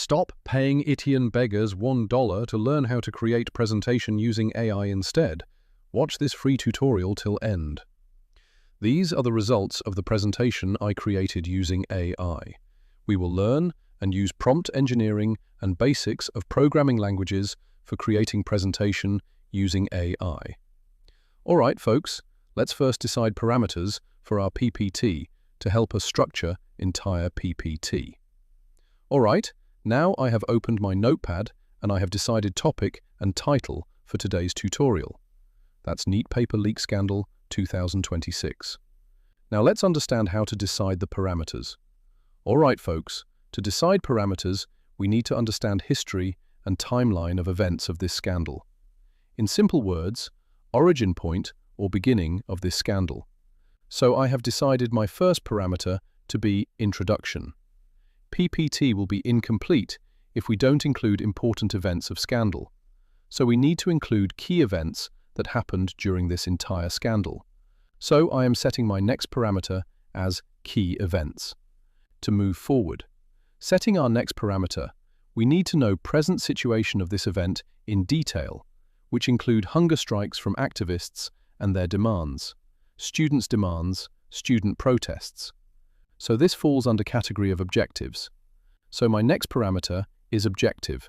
Stop paying Itian beggars $1 to learn how to create presentation using AI instead. Watch this free tutorial till end. These are the results of the presentation I created using AI. We will learn and use prompt engineering and basics of programming languages for creating presentation using AI. Alright folks, let's first decide parameters for our PPT to help us structure entire PPT. Alright, now I have opened my notepad and I have decided topic and title for today's tutorial. That's Neat Paper Leak Scandal 2026. Now let's understand how to decide the parameters. Alright folks, to decide parameters, we need to understand history and timeline of events of this scandal. In simple words, origin point or beginning of this scandal. So I have decided my first parameter to be introduction. PPT will be incomplete if we don't include important events of scandal. So we need to include key events that happened during this entire scandal. So I am setting my next parameter as key events. To move forward, setting our next parameter, we need to know present situation of this event in detail, which include hunger strikes from activists and their demands, students' demands, student protests. So this falls under category of objectives. So my next parameter is objective.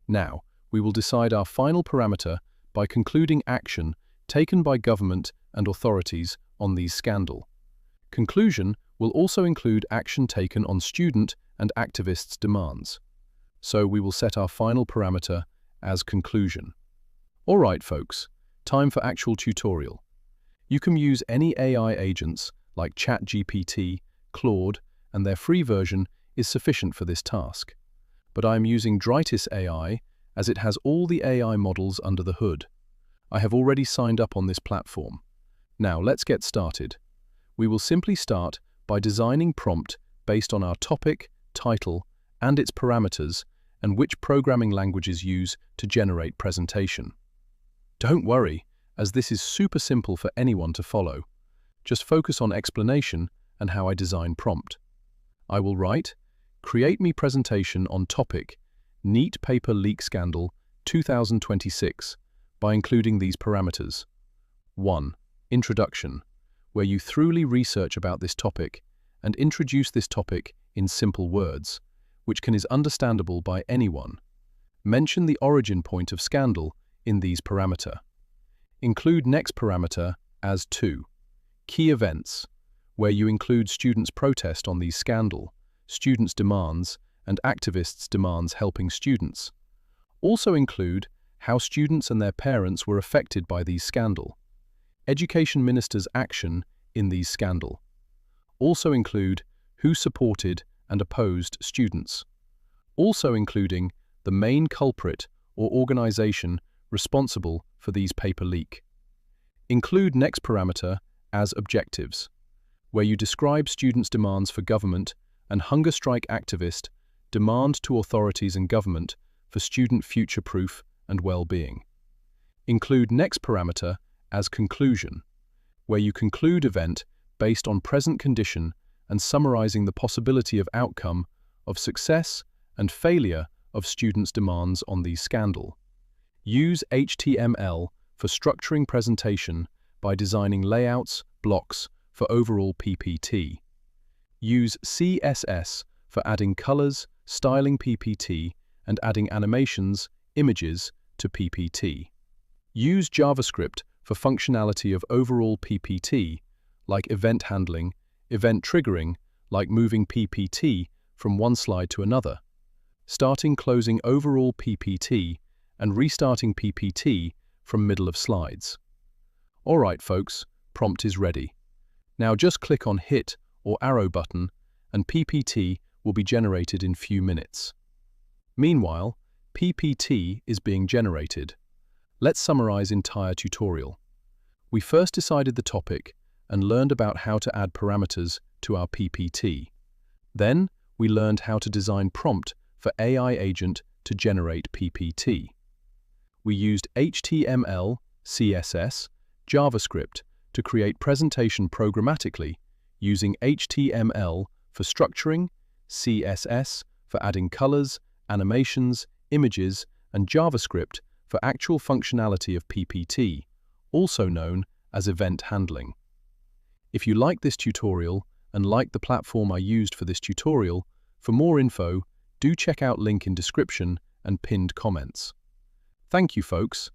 Now, we will decide our final parameter by concluding action taken by government and authorities on these scandal. Conclusion will also include action taken on student and activists' demands. So we will set our final parameter as conclusion. Alright folks, time for actual tutorial. You can use any AI agents like ChatGPT, Claude, and their free version is sufficient for this task. But I am using Dritis AI as it has all the AI models under the hood. I have already signed up on this platform. Now let's get started. We will simply start by designing prompt based on our topic, title, and its parameters, and which programming languages use to generate presentation. Don't worry, as this is super simple for anyone to follow. Just focus on explanation and how I design prompt. I will write, create me presentation on topic, Neat Paper Leak Scandal 2026, by including these parameters. 1. Introduction, where you thoroughly research about this topic and introduce this topic in simple words, which is understandable by anyone. Mention the origin point of scandal in these parameter. Include next parameter as 2. Key events, where you include students' protest on these scandal, students' demands, and activists' demands helping students. Also include how students and their parents were affected by these scandal. Education Minister's action in these scandal. Also include who supported and opposed students. Also including the main culprit or organization responsible for these paper leak. Include next parameter as objectives, where you describe students' demands for government and hunger strike activist demand to authorities and government for student future-proof and well-being. Include next parameter as conclusion, where you conclude event based on present condition and summarizing the possibility of outcome, of success and failure of students' demands on these scandal. Use HTML for structuring presentation by designing layouts, blocks for overall PPT. Use CSS for adding colors, styling PPT, and adding animations, images to PPT. Use JavaScript for functionality of overall PPT, like event handling, event triggering, like moving PPT from one slide to another, starting closing overall PPT, and restarting PPT from middle of slides. Alright folks, prompt is ready. Now just click on hit or arrow button and PPT will be generated in few minutes. Meanwhile, PPT is being generated. Let's summarize entire tutorial. We first decided the topic and learned about how to add parameters to our PPT. Then we learned how to design prompt for AI agent to generate PPT. We used HTML, CSS, JavaScript to create presentation programmatically using HTML for structuring, CSS for adding colors, animations, images, and JavaScript for actual functionality of PPT, also known as event handling. If you like this tutorial and like the platform I used for this tutorial, for more info, do check out link in description and pinned comments. Thank you, folks.